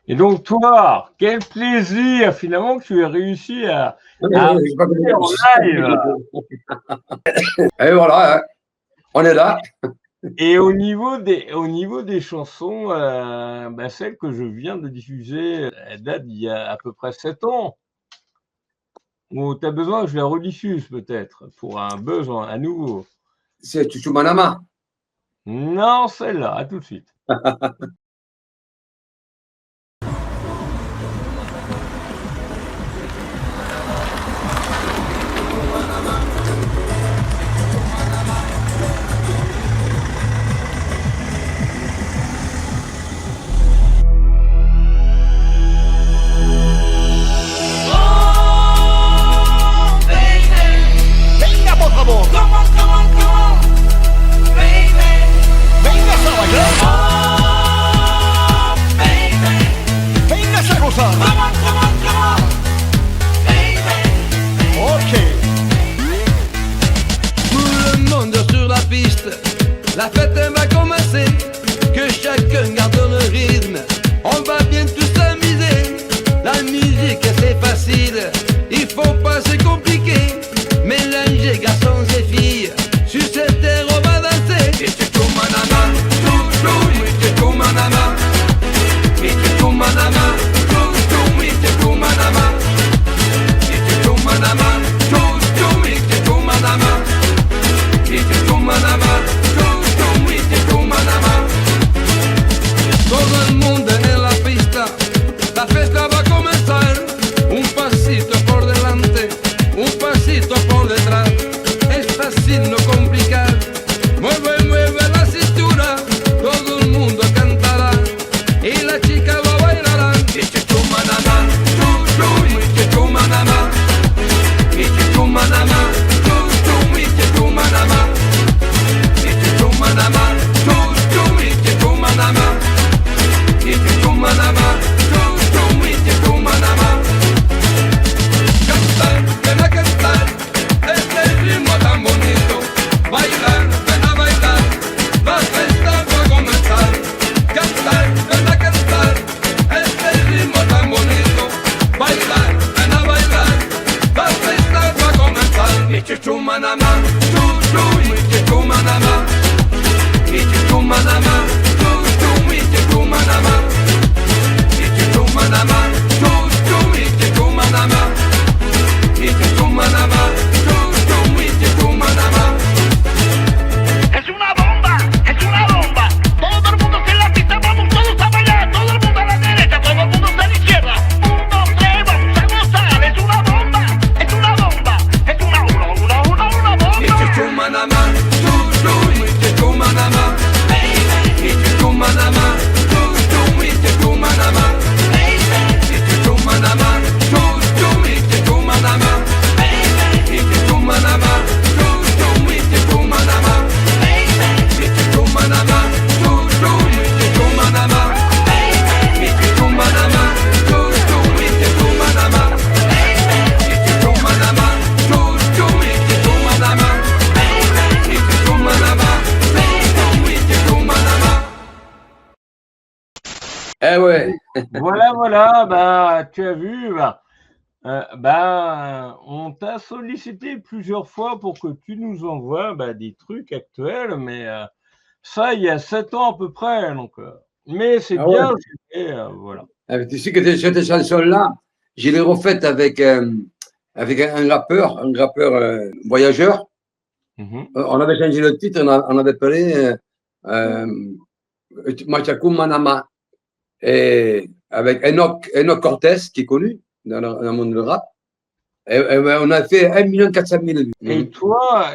Et donc toi, quel plaisir finalement que tu aies réussi à Je sais pas faire en live. Et voilà, hein, on est là. Et au niveau des chansons, bah, celle que je viens de diffuser, elle date d'il y a à peu près 7 ans. Ou tu as besoin que je la rediffuse peut-être pour un buzz à nouveau? C'est Chuchu Manama. Non, celle-là, à tout de suite. Venga, por favor. Venga a bailar. Venga a gozar. Ok. Tout le monde sur la piste, la fête va commencer. Que chacun garde le rythme, on va bien tous s'amuser. La musique c'est facile, il faut pas se compliquer. Mélanger garçons et filles, sur cette terre on va danser. Et c'est tout manama, c'est tout manama. Et c'est tout manama, c'est tout manama. Et c'est tout manama, c'est tout manama. Et c'est tout manama, c'est tout manama. Todo el mundo en la pista, la fiesta va a comenzar. Un pasito por delante, un pasito por detrás. Es fácil, no complicar. Mueve, mueve la cintura, todo el mundo cantará. Y la chica lo bailará. Dice tu manama, dice tu manama. Dice tu manama, dice tu manama. Dice tu manama, dice tu manama. Dice tu manama, dice tu manama. Cantar, ven a cantar, este ritmo tan bonito. Bailar, ven a bailar, la fiesta va a comenzar. Cantar, ven a cantar, este ritmo tan bonito. Bailar, ven a bailar, la fiesta va a comenzar. Dice tu manama, dice tu manama. Dice tu manama, dice tu manama. Dice tu manama, dice tu manama. Dice tu manama, dice tu manama. Es una bomba, es una bomba. Todo el mundo en la pista, vamos todos a bailar. Todo el mundo a la derecha, todo el mundo a la izquierda. 1, 2, 3, vamos a gozar. Es una bomba, es una bomba. Es una bomba. Dice tu manama, dice tu manama. Dice tu manama, dice tu manama. Dice tu manama, dice tu manama. Dice tu manama, dice tu manama. Dice tu manama, dice tu manama. Dice tu manama, dice tu manama. Dice tu manama, dice tu manama. Dice tu manama, dice tu manama. Eh ouais. Voilà, voilà, bah, tu as vu, bah, on t'a sollicité plusieurs fois pour que tu nous envoies bah, des trucs actuels, mais ça, il y a 7 ans à peu près. Donc, mais c'est Ah ouais. bien, voilà. Tu sais que cette chanson-là, je l'ai refaite avec un rappeur voyageur. Mhm. On avait changé le titre, on avait appelé Machaku Manama. Et avec Enoch Cortez, qui est connu dans le monde du rap. Et on a fait 1 400 000 vues. Et toi,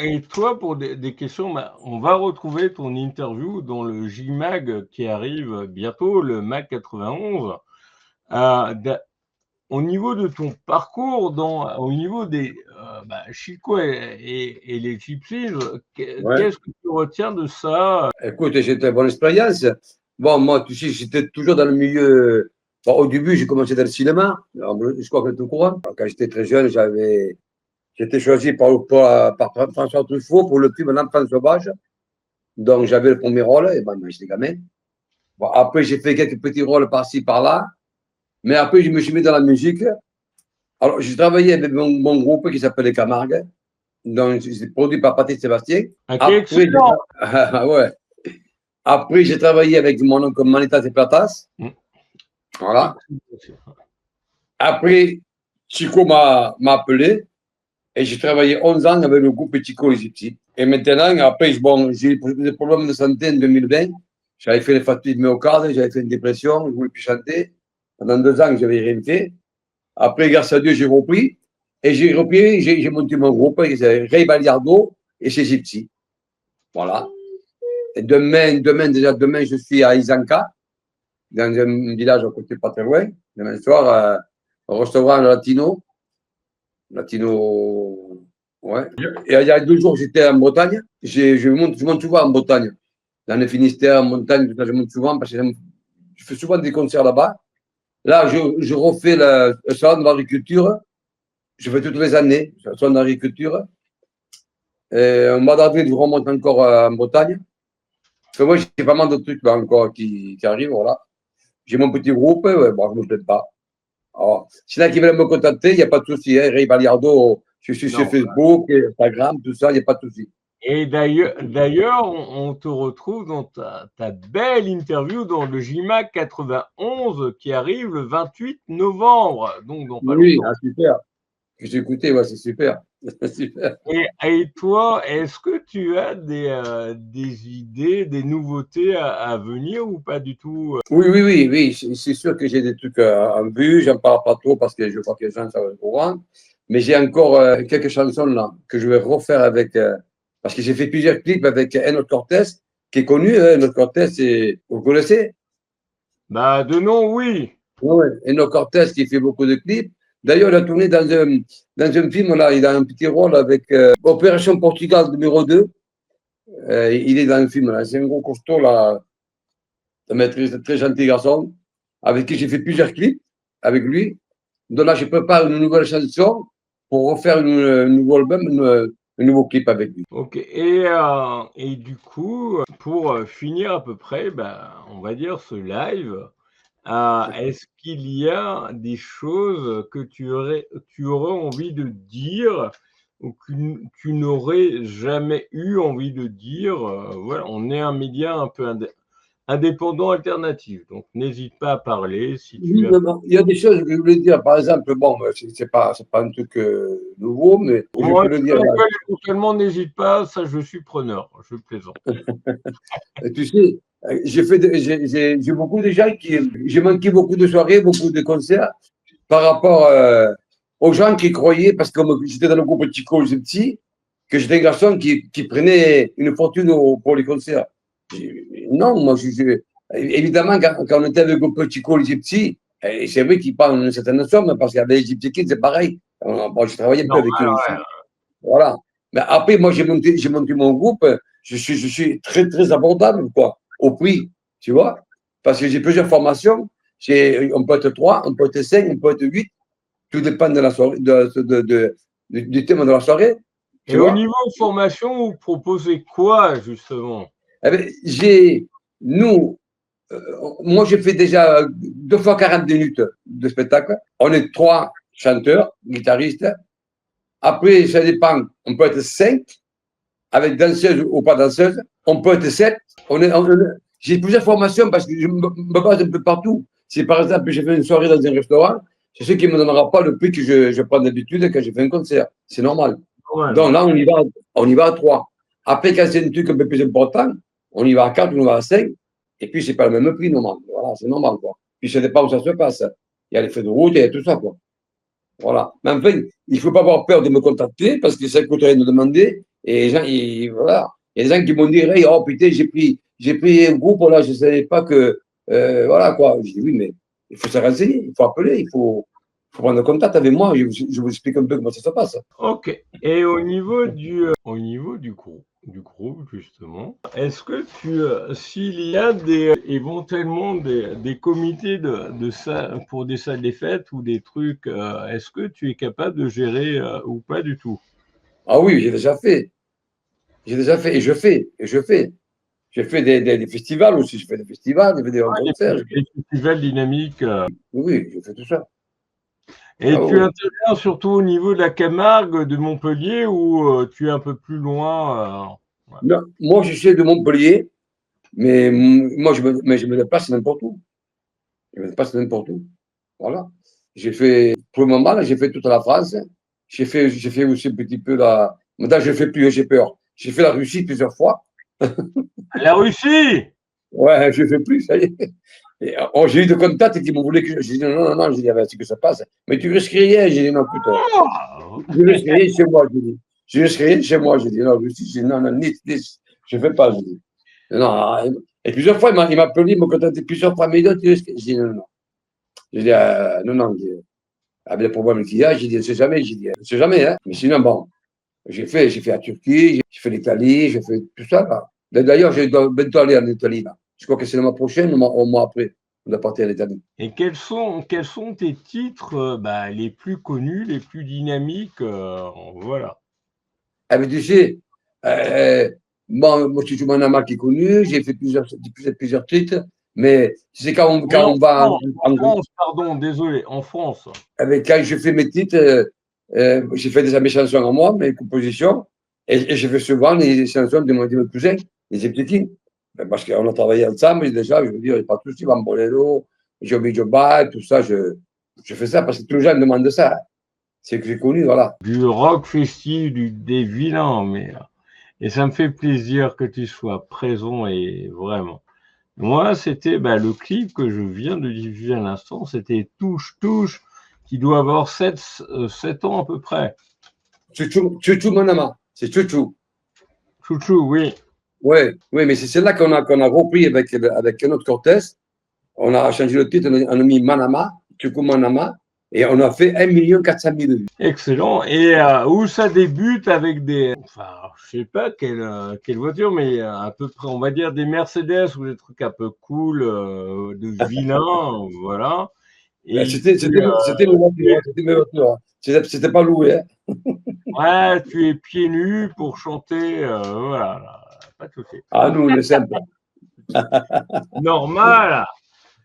pour des questions, bah, on va retrouver ton interview dans le J-Mag qui arrive bientôt, le Mag 91. Au niveau de ton parcours, au niveau des bah, Chico et les Gypsies, Ouais. qu'est-ce que tu retiens de ça? Écoute, c'était une bonne expérience. Bon, moi, tu sais, j'étais toujours dans le milieu. Bon, au début, j'ai commencé dans le cinéma. Alors, je crois que tu es au courant. Quand j'étais très jeune, j'étais choisi par François Truffaut pour le film L'Enfant sauvage. Donc, j'avais le premier rôle, et ben, j'étais gamin. Bon, après, j'ai fait quelques petits rôles par-ci, par-là. Mais après, je me suis mis dans la musique. Alors, j'ai travaillé avec mon groupe qui s'appelle les Camargues. Donc, c'est produit par Patrice Sébastien. Ok, Après, excellent. ouais. Après, j'ai travaillé avec mon oncle Manitas et Platas. Voilà. Après, Chico m'a appelé et j'ai travaillé 11 ans avec le groupe Chico les Gypsies. Et maintenant, après, bon, j'ai eu des problèmes de santé en 2020. J'avais fait les fractures de myocarde, j'avais fait une dépression, je ne voulais plus chanter. Pendant 2 ans, je n'avais rien fait. Après, grâce à Dieu, j'ai repris. Et j'ai repris, j'ai monté mon groupe, c'est Ray Baliardo et chez Gypsy. Voilà. Et demain, je suis à Izanka, dans un village à côté, pas très loin. Demain soir, au restaurant latino. Latino, ouais. Et il y a 2 jours, j'étais en Bretagne. Je monte souvent en Bretagne. Dans le Finistère, en montagne, tout ça, je monte souvent parce que je fais souvent des concerts là-bas. Là, je refais le salon de l'agriculture. Je fais toutes les années, le salon de l'agriculture. Au mois d'avril, je remonte encore en Bretagne. Parce que moi, j'ai pas mal de trucs là, encore qui arrivent. Voilà. J'ai mon petit groupe, ouais, bon, je ne me plains pas. Alors, s'il y en a qui veulent me contacter, il n'y a pas de souci. Hein. Ray Baliardo, je suis sur Facebook, Instagram, tout ça, il n'y a pas de souci. Et d'ailleurs, on te retrouve dans ta belle interview dans le JMAC 91 qui arrive le 28 novembre. Donc, dans pas Oui, longtemps. super. J'ai écouté, ouais, c'est super. Super. Et toi, est-ce que tu as des idées, des nouveautés à venir ou pas du tout? Oui. C'est sûr que j'ai des trucs en vue. J'en parle pas trop parce que je crois que les gens sont au courant. Mais j'ai encore quelques chansons là que je vais refaire avec. Parce que j'ai fait plusieurs clips avec Enoch Cortez, qui est connu. Enoch Cortez, vous connaissez? Bah, de nom, oui. Oui, Enoch Cortez qui fait beaucoup de clips. D'ailleurs, il a tourné dans un film, là, il a un petit rôle avec Opération Portugal numéro 2. Il est dans le film, là. C'est un gros costaud, là, un très gentil garçon, avec qui j'ai fait plusieurs clips avec lui. Donc là, je prépare une nouvelle chanson pour refaire un nouveau album, un nouveau clip avec lui. Ok. Et du coup, pour finir à peu près, bah, on va dire ce live, est-ce qu'il y a des choses que tu aurais envie de dire ou que tu n'aurais jamais eu envie de dire? Voilà, on est un média un peu indépendant alternatif, donc n'hésite pas à parler si tu as. Il y a des choses que je voulais dire. Par exemple, bon, c'est pas un truc nouveau, mais je Moi, peux le dire. éventuellement, n'hésite pas, ça je suis preneur, je plaisante. Tu sais, j'ai beaucoup de gens j'ai manqué beaucoup de soirées, beaucoup de concerts par rapport aux gens qui croyaient, parce que j'étais dans le groupe Chico Gypsy, que j'étais un garçon qui prenait une fortune pour les concerts. Non, moi, évidemment, quand on était avec le groupe Chico Gypsy, c'est vrai qu'ils parlent d'une certaine somme, parce qu'avec les Gypsy Kids, c'est pareil. Bon, je travaillais un peu avec eux aussi. Voilà. Mais après, moi, j'ai monté mon groupe, je suis très, très abordable, quoi, au prix, tu vois, parce que j'ai plusieurs formations. On peut être 3, on peut être 5, on peut être 8. Tout dépend de la soirée, du thème de la soirée. Tu Et au vois? niveau de formation, vous proposez quoi, justement? Eh bien, moi, j'ai fait déjà 2 fois 40 minutes de spectacle. On est 3 chanteurs, guitaristes. Après, ça dépend. On peut être 5, avec danseuse ou pas danseuse. On peut être 7. J'ai plusieurs formations parce que je me base un peu partout. Si par exemple, j'ai fait une soirée dans un restaurant, c'est ce qui ne me donnera pas le prix que je prends d'habitude quand j'ai fait un concert. C'est normal. Ouais, Donc là, on y va à 3. Après, quand c'est un truc un peu plus important, on y va à 4, on y va à 5. Et puis, c'est pas le même prix, normal. Voilà, c'est normal, quoi. Puis, ça dépend où ça se passe. Il y a les feux de route, il y a tout ça, quoi. Voilà. Mais enfin, il ne faut pas avoir peur de me contacter parce que ça coûte rien de demander. Et les gens, voilà. Il y a des gens qui m'ont dit, hey, oh putain, j'ai pris un groupe, là, je ne savais pas que. Voilà, quoi. Je dis, oui, mais il faut se renseigner, il faut appeler, il faut prendre contact avec moi. Je vous explique un peu comment ça se passe. ok. Et au niveau du groupe, justement, est-ce que s'il y a éventuellement des comités pour des salles des fêtes ou des trucs, est-ce que tu es capable de gérer ou pas du tout? Ah oui, j'ai déjà fait. Et je fais. J'ai fait des festivals aussi. J'ai fait des festivals, j'ai fait des concerts. Les festivals dynamiques. Oui, j'ai fait tout ça. Et Ah tu oui. interviens surtout au niveau de la Camargue, de Montpellier, ou tu es un peu plus loin Non, moi, je suis de Montpellier, mais moi, je me déplace n'importe où. Je me déplace n'importe où. Voilà. J'ai fait, pour le moment, là, j'ai fait toute la France. J'ai fait aussi un petit peu la. Maintenant, je ne fais plus, j'ai peur. J'ai fait la Russie plusieurs fois. La Russie! Ouais, je ne fais plus, ça y est. Et, oh, j'ai eu des contacts qui m'ont voulu que. J'ai dit non, non, non, j'ai dit, c'est que ça passe. Mais tu risques rien. J'ai dit non, putain. Oh, Je risque rien chez moi, j'ai dit. Je risque rien chez moi, j'ai dit. Non, Russie, j'ai dit non, non, ni, je ne fais pas, j'ai dit. Non, et plusieurs fois, il m'a appelé, il m'a contacté plusieurs fois, mais non, tu risques. J'ai dit non, non. J'ai dit non, non, avec les problèmes qu'il y a, j'ai dit, on ne sait jamais, j'ai dit, on ne sait jamais, hein. Mais sinon, bon, j'ai fait la Turquie, j'ai fait l'Italie, j'ai fait tout ça, là. D'ailleurs, je dois bientôt aller en Italie, là. Je crois que c'est le mois prochain, au mois après, on doit partir en Italie. Et quels sont tes titres les plus connus, les plus dynamiques voilà. Ah, mais tu sais, bon, moi, je suis Manama qui est connu, j'ai fait plusieurs titres, mais tu sais, quand Oui, on va en France, pardon, désolé, en France. quand je fais mes titres, j'ai fait mes chansons à moi, mes compositions, et je fais souvent les chansons de mon cousin, les petits. Parce qu'on a travaillé ensemble, et déjà, je veux dire, il n'y a pas de souci, Bambolero, Joby Joba, tout ça, je fais ça parce que tous les gens me demandent ça. Hein. C'est que j'ai connu, voilà. Du rock festif, des vilains, et ça me fait plaisir que tu sois présent et vraiment. Moi, c'était le clip que je viens de diffuser à l'instant, c'était Touche Touche, qui doit avoir 7 ans à peu près. Chouchou Manama, c'est Chouchou. Chouchou, oui. Oui, mais c'est celle-là qu'on a repris avec notre Cortés. On a changé le titre, on a mis Manama, Chouchou Manama, et on a fait 1 400 000 vues. Excellent. Et où ça débute avec je sais pas quelle voiture, mais à peu près, on va dire des Mercedes ou des trucs un peu cool, de vilains, voilà. Et C'était mes voitures. C'était pas loué. Hein. Ouais, tu es pieds nus pour chanter, voilà, là, pas de souci. Ah, nous, on est simple. Normal,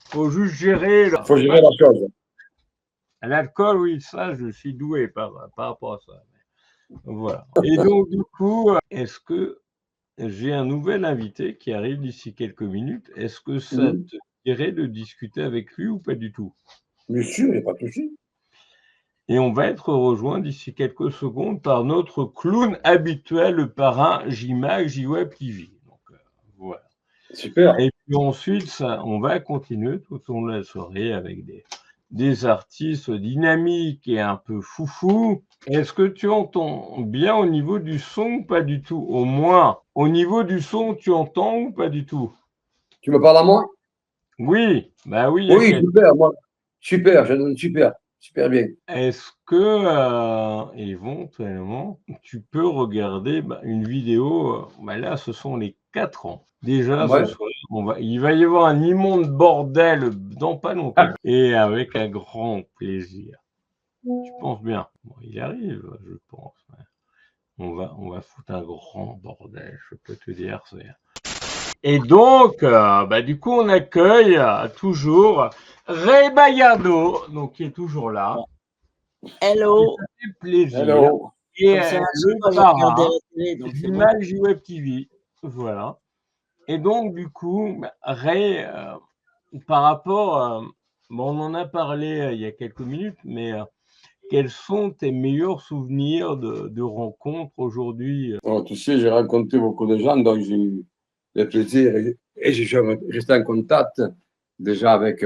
faut juste gérer. Il faut gérer la chose. L'alcool, oui, ça, je suis doué par rapport à ça. Voilà. Et donc, du coup, est-ce que j'ai un nouvel invité qui arrive d'ici quelques minutes? Est-ce que ça te dirait de discuter avec lui ou pas du tout? Bien sûr, il n'y a pas de souci. Et on va être rejoint d'ici quelques secondes par notre clown habituel, le parrain J-Mag, J-Web TV. Donc, voilà. Super. Et puis ensuite, on va continuer tout au long de la soirée avec des artistes dynamiques et un peu foufou. Est-ce que tu entends bien au niveau du son ou pas du tout? Au moins, au niveau du son, tu entends ou pas du tout? Tu me parles à moi? Oui, oui. Oui, super, moi. Super, super bien. Est-ce que éventuellement, tu peux regarder une vidéo? Là, ce sont les 4 ans. Déjà, Ouais. ce soir, il va y avoir un immonde bordel dans pas longtemps. Et avec un grand plaisir. Tu penses bien? Bon, il arrive, je pense. On va foutre un grand bordel, je peux te dire. Et donc, du coup, on accueille toujours Ray Bayardo, donc qui est toujours là. Hello. Ça fait plaisir. Hello. Et C'est un le j'ai regardé la télé, donc c'est bon. l'image Web TV, voilà. Et donc, du coup, Ray, par rapport, on en a parlé il y a quelques minutes, mais quels sont tes meilleurs souvenirs de rencontres aujourd'hui? Bon, tu sais, j'ai rencontré beaucoup de gens, donc j'ai eu le plaisir et j'ai resté en contact déjà avec,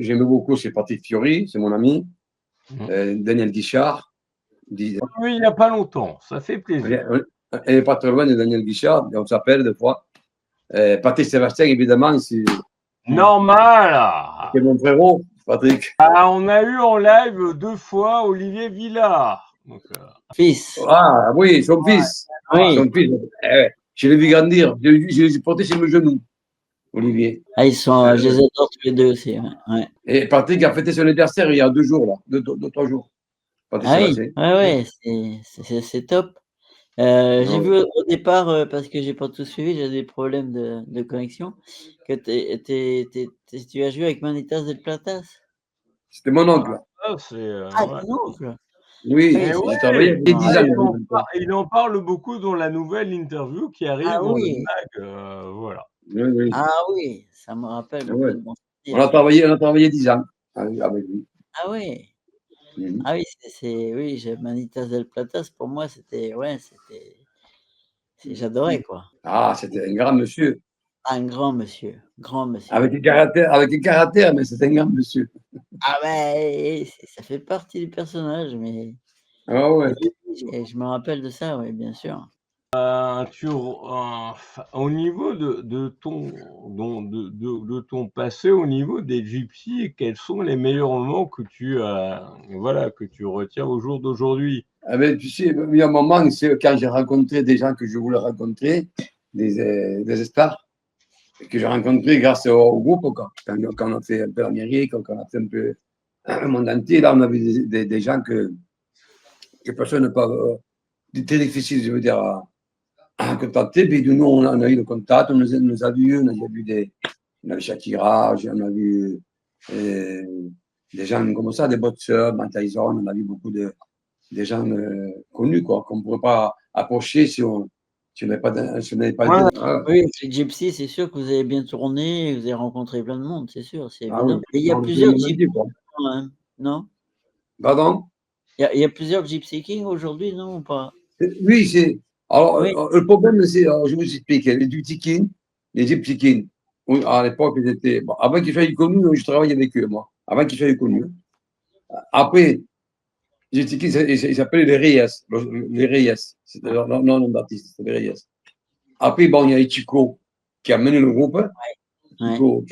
j'aimais beaucoup, c'est Patrick Fiori, c'est mon ami, Daniel Guichard. Oui, il n'y a pas longtemps, ça fait plaisir. Elle n'est pas très loin de Daniel Guichard, on s'appelle des fois. Patrick Sébastien, évidemment, c'est Normal! mon frérot, Patrick. On a eu en live 2 fois Olivier Villard. Donc, Fils. Ah oui, son fils. Oui. Son fils. Je l'ai vu grandir, je l'ai porté sur mes genoux, Olivier. Ah, ils sont, je les adore tous les deux aussi. Ouais. Et Patrick a fêté son anniversaire il y a 2 jours, là, 2, 3 jours. Patrick Ah oui, Sébastien. ouais, c'est top. J'ai Non. vu au départ, parce que j'ai pas tout suivi, j'ai des problèmes de connexion, que tu as joué avec Manitas del Platas? C'était mon oncle. Ah, c'est Ah, ouais. ton oncle? Oui, Oui, Et c'est j'ai vrai, travaillé ouais, avec je les m'en 10 ans. rappelle. il en parle beaucoup dans la nouvelle interview qui Ah arrive dans le oui, mag, voilà. Oui, oui. ah oui, ça me rappelle Ah beaucoup ouais. de bons On a souvenirs. travaillé 10 ans avec lui. Ah oui, Mhm. ah oui, oui, Manitas del Platas pour moi j'adorais quoi. Ah, c'était un grand monsieur. Un grand monsieur. Avec un caractère, mais c'était un grand monsieur. Ah ben, ça fait partie du personnage, mais Ah ouais. je me rappelle de ça, oui, bien sûr. Au niveau de de ton passé, au niveau des gypsies, quels sont les meilleurs moments que voilà, que tu retiens au jour d'aujourd'hui? Ah ben, tu sais, il y a un moment, c'est quand j'ai rencontré des gens que je voulais rencontrer, des stars, que j'ai rencontrés grâce au groupe, quoi. Quand on a fait un peu l'Amérique, quand on a fait un peu le monde entier, là, on a vu des gens que personne ne peut. Très difficile, je veux dire, à contacter. Puis nous, on a eu le contact, on nous a vus, on a vu on a vu Shakira, on a vu des gens comme ça, des boxeurs, Mike Tyson, on a vu beaucoup des gens connus, quoi, qu'on ne pourrait pas approcher si on n'avait pas, si on n'avait pas Ouais, été. Ah, oui, chez Gypsy, c'est sûr que vous avez bien tourné, vous avez rencontré plein de monde, c'est sûr, c'est ah oui, évident. Et il y a on a fait le plusieurs monde Gypsy entier, quoi. quand même, non? Pardon? Il y a plusieurs Gypsy Kings aujourd'hui, non, ou pas? Oui, c'est. Alors, Oui, le problème, c'est, alors, je vous explique, les Gypsy Kings, les Gypsy Kings, à l'époque, ils étaient. Bon, avant qu'ils soient connus, je travaillais avec eux, moi. Avant qu'ils soient connus. Après, les Gypsy Kings, ils s'appelaient les Reyes. Les Reyes. C'était leur nom d'artiste, c'était les Reyes. Après, bon, il y a Chico qui a mené le groupe. ouais. Chico,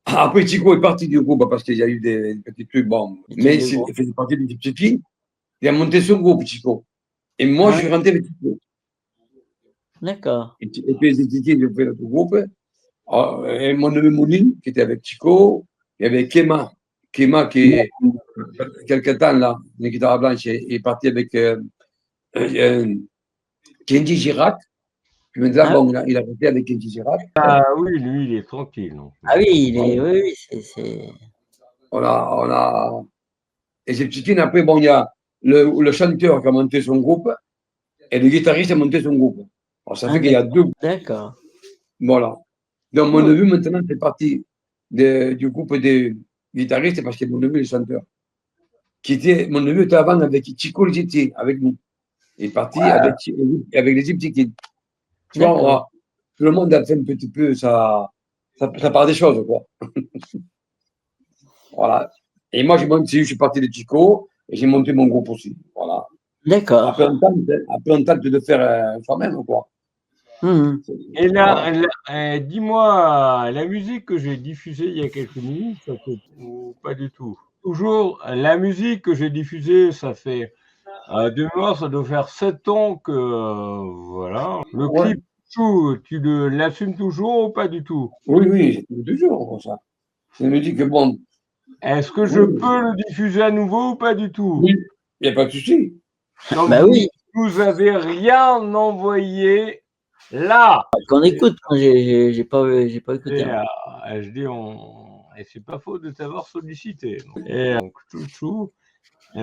après, Chico est parti du groupe parce qu'il y a eu des petits trucs, bon. Les Mais trucs de groupe. il faisait partie du Gypsy Kings. Il a monté son groupe, Chico. Et moi, Ah je ouais, suis rentré avec Chico. d'accord. Et puis les Gypsy Kings, ils ont fait notre groupe. Et mon neveu Mouline, qui était avec Chico. Il y avait Kema. Kema, qui est quelque temps, là, une guitare blanche, est parti avec Kenji Girac. Puis maintenant, Ah, bon, il a arrêté avec Kenji Girac. Ah oui, lui, il est tranquille, donc. ah oui, Voilà. oui, c'est... On a. Et ces petits après, bon, il y a le chanteur qui a monté son groupe et le guitariste a monté son groupe. Alors, ça Ah, fait qu'il y a deux. d'accord. Voilà. Donc, mon Cool. neveu, maintenant, fait partie du groupe des guitaristes parce que mon neveu est chanteur. Mon neveu était avant avec Chico Ligeti, avec nous. Il est parti avec les Gypsy Kings. Tu vois, D'accord. tout le monde a fait un petit peu ça part des choses, quoi. Voilà. Et moi, je suis parti de Chico et j'ai monté mon groupe aussi. Voilà. D'accord. Après un temps de faire soi-même, quoi. Mhm. Et là, Voilà. dis-moi, la musique que j'ai diffusée il y a quelques minutes, ça fait ou pas du tout? Toujours, la musique que j'ai diffusée, ça fait de mémoire, ça doit faire 7 ans que voilà. Le Ouais. clip, tu l'assumes toujours ou pas du tout? Oui, oui, toujours comme ça. Je me dis que bon, Est-ce que je oui, peux le diffuser à nouveau ou pas du tout? oui, il n'y a pas de souci. Donc Bah oui, vous avez rien envoyé là. qu'on écoute, moi j'ai pas écouté. Et je dis et c'est pas faute de t'avoir sollicité. Et donc chouchou,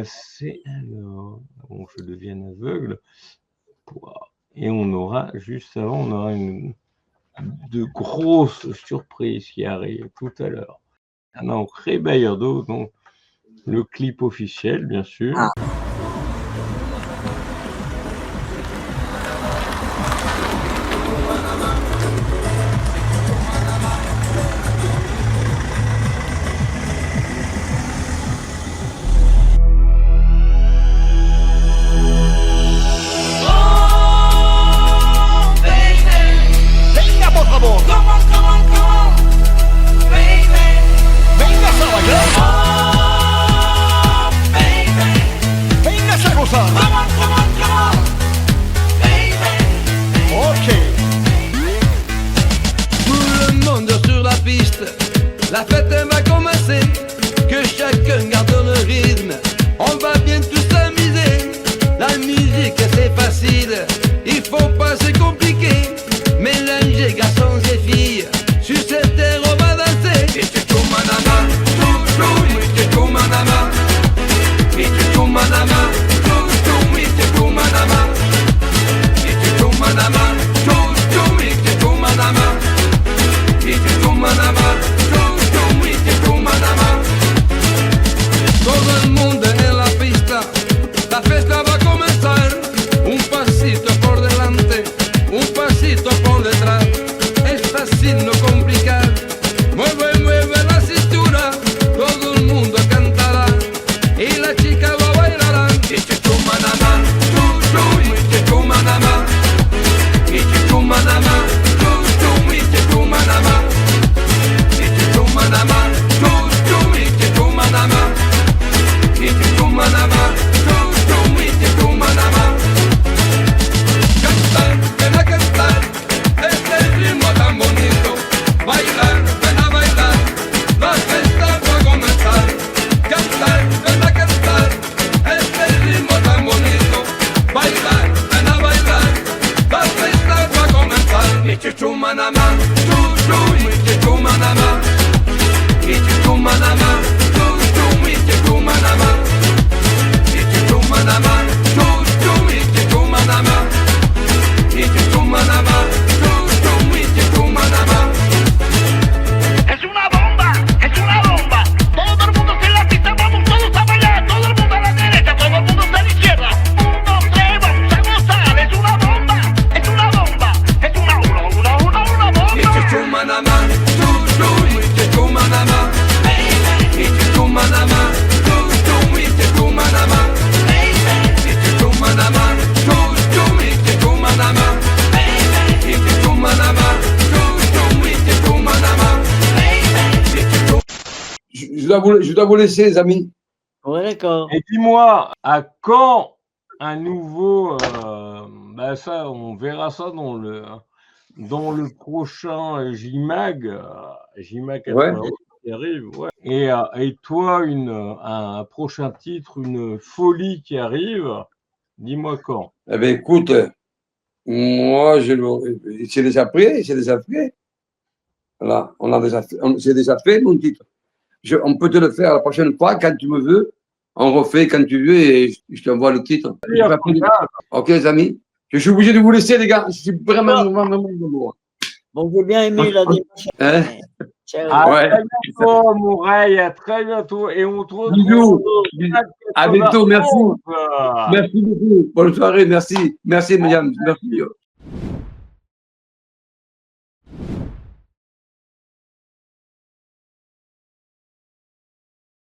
c'est alors bon, je deviens aveugle. Et on aura juste avant, on aura de grosses surprises qui arrivent tout à l'heure. Donc Ray Bayardo, donc le clip officiel bien sûr. Ah. Venga, por favor. Venga a bailar. Venga a gozar. Ok. Tout le monde sur la piste, la fête va commencer. Que chacun garde le rythme, on va bien tous s'amuser. La musique musique c'est facile, il faut pas se compliquer. Mélanger garçons et filles, sur cette terre on va danser. Et tu tout manama, et tu tout manama, et tu tout manama, et tu tout manama, et tu tout manama, et tu tout manama, et tu tout manama, et tu tout manama. Todo el mundo en la pista, la fiesta va a comenzar. Un pasito por delante, un pasito por detrás. Es fácil no complicar. Mueve, mueve la cintura, todo el mundo cantará y la chica va a bailar. Y tu manama, y tu manama, y tu manama, y tu manama, y tu manama, y tu manama. Cantar, ven a cantar, este ritmo tan bonito. Bailar, ven a bailar, la fiesta va a comenzar. Cantar, ven a cantar, este ritmo tan bonito. Bailar, ven a bailar, la fiesta va a comenzar. Y chuchu manama, y chuchu manama, y chuchu manama, y chuchu manama. Manama, tu manama, tu manama, tu manama. Es una bomba, es una bomba. Todo el mundo en la pista, vamos todos a bailar. Todo el mundo a la derecha, todo el mundo a la izquierda. 1, 2, 3, vamos a gozar. Es una bomba, es una bomba. Es una bomba. Y tu manama, tu manama, y tu manama, tu manama. Je dois vous laisser, les amis. Ouais, d'accord. Et dis-moi, à quand un nouveau ça, on verra ça dans le prochain JMAG, JMAG 91 qui arrive, ouais. Et toi, un prochain titre, une folie qui arrive, dis-moi quand. Eh bien, écoute, moi, c'est déjà prêt, Voilà, c'est déjà fait, mon titre. On peut te le faire la prochaine fois, quand tu me veux. On refait quand tu veux et je t'envoie le titre. Ok, les amis. Je suis obligé de vous laisser, les gars. Je suis vraiment bon. Bon, j'ai bien aimé la dimension. Hein? Ciao. À Ouais. très bientôt, Moureille, à très bientôt. Et on te retrouve. Bisous. À bientôt, merci. Merci beaucoup. Bonne soirée, merci. Merci, madame. Merci.